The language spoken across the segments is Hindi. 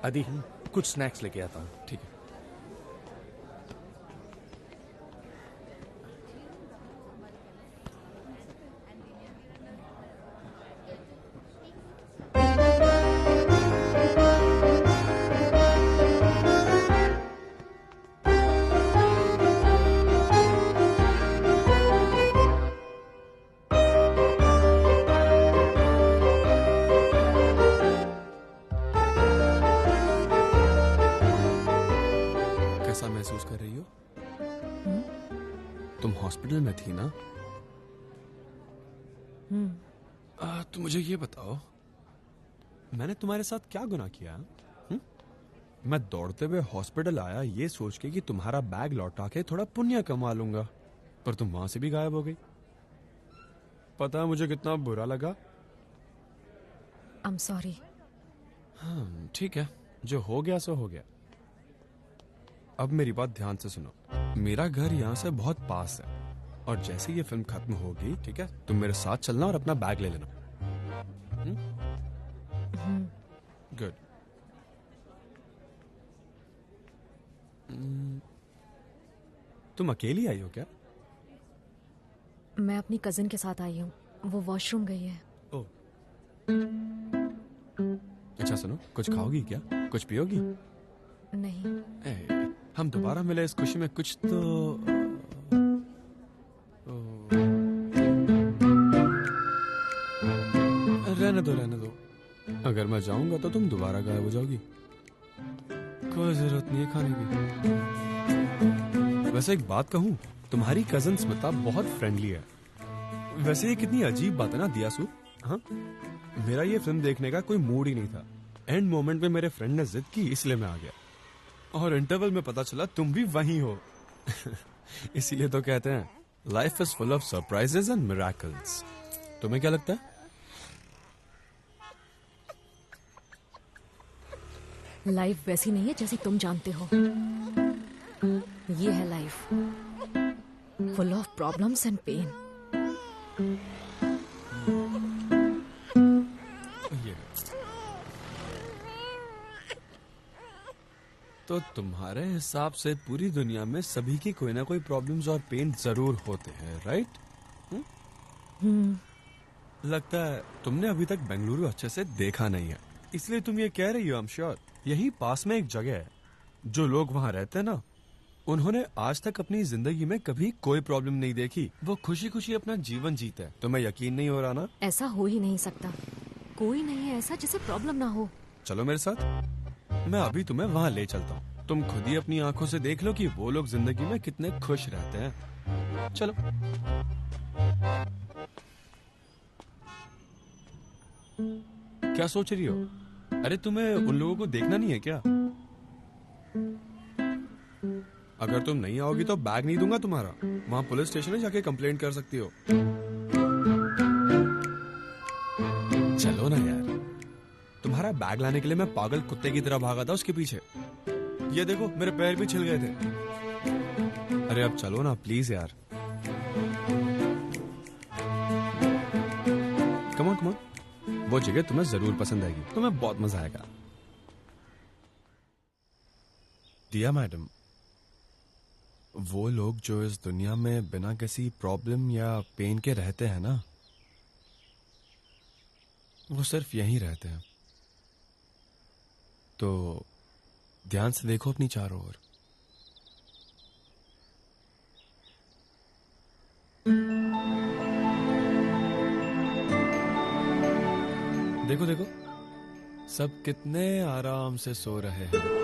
आदि कुछ स्नैक्स लेके आता हूँ। ठीक है। कैसा महसूस कर रही हो? तुम हॉस्पिटल में थी ना? तो मुझे ये बताओ, मैंने तुम्हारे साथ क्या गुनाह किया? मैं दौड़ते हुए हॉस्पिटल आया ये सोच के कि तुम्हारा बैग लौटा के थोड़ा पुण्य कमा लूंगा, पर तुम वहां से भी गायब हो गई। पता है मुझे कितना बुरा लगा? I'm sorry. हाँ ठीक है, जो हो गया सो हो गया। अब मेरी बात ध्यान से सुनो। मेरा घर यहाँ से बहुत पास है, और जैसे ये फिल्म खत्म होगी, ठीक है, तुम मेरे साथ चलना और अपना बैग ले लेना। गुड। तुम अकेली आई हो क्या? मैं अपनी कजिन के साथ आई हूँ, वो वॉशरूम गई है। ओह। अच्छा सुनो, कुछ खाओगी क्या? कुछ पियोगी? नहीं। हम दोबारा मिले इस खुशी में कुछ तो रहने दो रहने दो। अगर मैं जाऊंगा तो तुम दोबारा गायब हो जाओगी। कोई जरूरत नहीं है खाने की। वैसे एक बात कहूं, तुम्हारी कजन स्मिता बहुत फ्रेंडली है। वैसे ये कितनी अजीब बात है ना दियासु। हाँ, मेरा ये फिल्म देखने का कोई मूड ही नहीं था। एंड मोमेंट में मेरे फ्रेंड ने जिद की, इसलिए मैं आ गया, और इंटरवल में पता चला तुम भी वहीं हो। इसीलिए तो कहते हैं life is full of surprises and miracles. तुम्हें क्या लगता है? लाइफ वैसी नहीं है जैसी तुम जानते हो। ये है life, full of problems and pain. तो तुम्हारे हिसाब से पूरी दुनिया में सभी की कोई ना कोई प्रॉब्लम्स और पेन जरूर होते हैं, राइट? लगता है तुमने अभी तक बेंगलुरु अच्छे से देखा नहीं है, इसलिए तुम ये कह रही हो। आई एम श्योर यही पास में एक जगह है, जो लोग वहां रहते हैं ना, उन्होंने आज तक अपनी जिंदगी में कभी कोई प्रॉब्लम नहीं देखी। वो खुशी खुशी अपना जीवन जीते हैं। तुम्हें यकीन नहीं हो रहा ना? ऐसा हो ही नहीं सकता। कोई नहीं है ऐसा जिसे प्रॉब्लम ना हो। चलो मेरे साथ, मैं अभी तुम्हें वहां ले चलता हूँ। तुम खुद ही अपनी आंखों से देख लो कि वो लोग जिंदगी में कितने खुश रहते हैं। चलो। क्या सोच रही हो? अरे तुम्हें उन लोगों को देखना नहीं है क्या? अगर तुम नहीं आओगी तो बैग नहीं दूंगा तुम्हारा। वहां पुलिस स्टेशन में जाके कंप्लेंट कर सकती हो। चलो ना यार, तुम्हारा बैग लाने के लिए मैं पागल कुत्ते की तरह भागा था उसके पीछे। ये देखो मेरे पैर भी छिल गए थे। अरे अब चलो ना प्लीज यार। कम ऑन कम ऑन, वो जगह तुम्हें जरूर पसंद आएगी, तुम्हें बहुत मजा आएगा। दिया मैडम, वो लोग जो इस दुनिया में बिना किसी प्रॉब्लम या पेन के रहते हैं ना, वो सिर्फ यहीं रहते हैं। तो ध्यान से देखो अपनी चारों ओर। देखो देखो, सब कितने आराम से सो रहे हैं।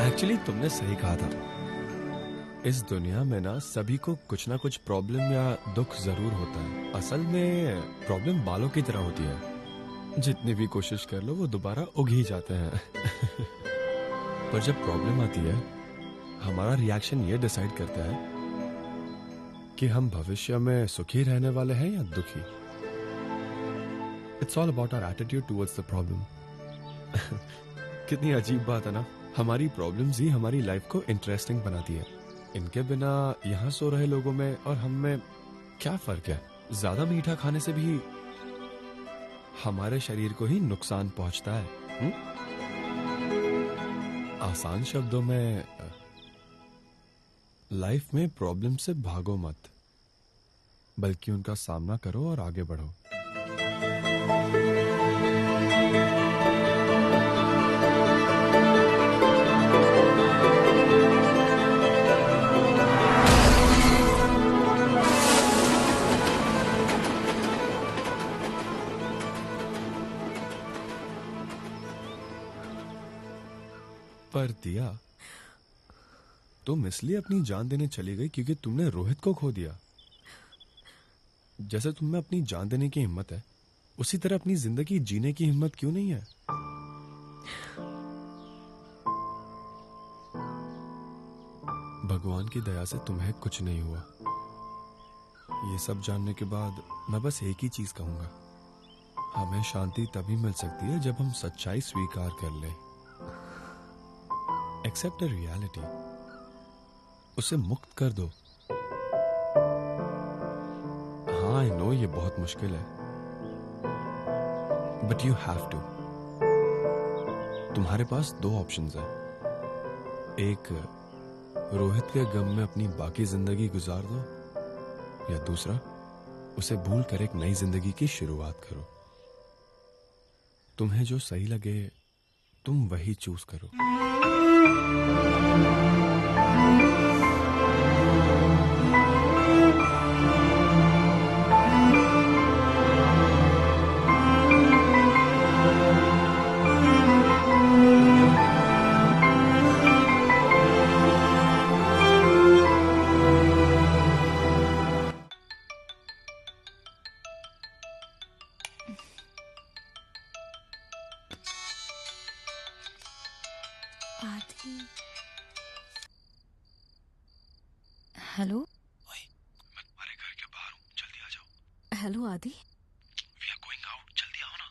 एक्चुअली तुमने सही कहा था, इस दुनिया में ना सभी को कुछ ना कुछ प्रॉब्लम या दुख जरूर होता है। असल में प्रॉब्लम बालों की तरह होती है, जितनी भी कोशिश कर लो वो दोबारा उग ही जाते हैं। पर जब प्रॉब्लम आती है, हमारा रिएक्शन ये डिसाइड करता है कि हम भविष्य में सुखी रहने वाले हैं या दुखी। It's all about our attitude towards the problem. कितनी अजीब बात है ना, हमारी प्रॉब्लम्स ही हमारी लाइफ को इंटरेस्टिंग बनाती है। इनके बिना यहाँ सो रहे लोगों में और हम में क्या फर्क है? ज्यादा मीठा खाने से भी हमारे शरीर को ही नुकसान पहुंचता है। आसान शब्दों में, लाइफ में प्रॉब्लम से भागो मत, बल्कि उनका सामना करो और आगे बढ़ो। पर दिया, तुम इसलिए अपनी जान देने चली गई क्योंकि तुमने रोहित को खो दिया। जैसे तुम में अपनी जान देने की हिम्मत है, उसी तरह अपनी जिंदगी जीने की हिम्मत क्यों नहीं है? भगवान की दया से तुम्हें कुछ नहीं हुआ। ये सब जानने के बाद मैं बस एक ही चीज कहूंगा, हमें शांति तभी मिल सकती है जब हम सच्चाई स्वीकार कर लें। एक्सेप्ट अ रियलिटी, उसे मुक्त कर दो। हाँ, आई नो ये बहुत मुश्किल है, बट यू हैव टू। तुम्हारे पास दो ऑप्शंस हैं। एक, रोहित के गम में अपनी बाकी जिंदगी गुजार दो, या दूसरा, उसे भूल कर एक नई जिंदगी की शुरुआत करो। तुम्हें जो सही लगे तुम वही चूज करो। आदि, हेलो। मैं तुम्हारे घर के बाहर हूँ, जल्दी आ जाओ। हेलो आदि। We are going out, जल्दी आओ ना।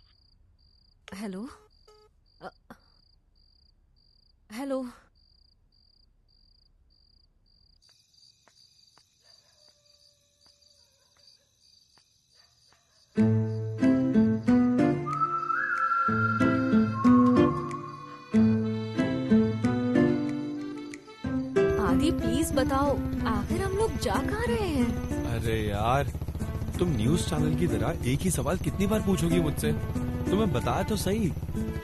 Hello hello. आदि प्लीज बताओ, आखिर हम लोग जा कहाँ रहे हैं? अरे यार, तुम न्यूज चैनल की तरह एक ही सवाल कितनी बार पूछोगी मुझसे? तुम्हें बताया तो सही,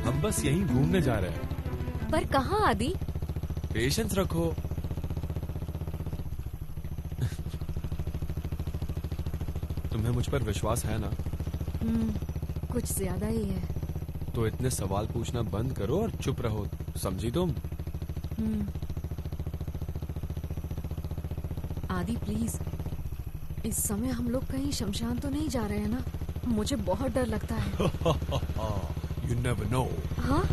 हम बस यहीं घूमने जा रहे हैं। पर कहाँ आदि? पेशेंस रखो। तुम्हें मुझ पर विश्वास है ना? कुछ ज्यादा ही है। तो इतने सवाल पूछना बंद करो और चुप रहो, समझी तुम? आदि प्लीज, इस समय हम लोग कहीं शमशान तो नहीं जा रहे हैं ना? मुझे बहुत डर लगता है। You never know. हाँ?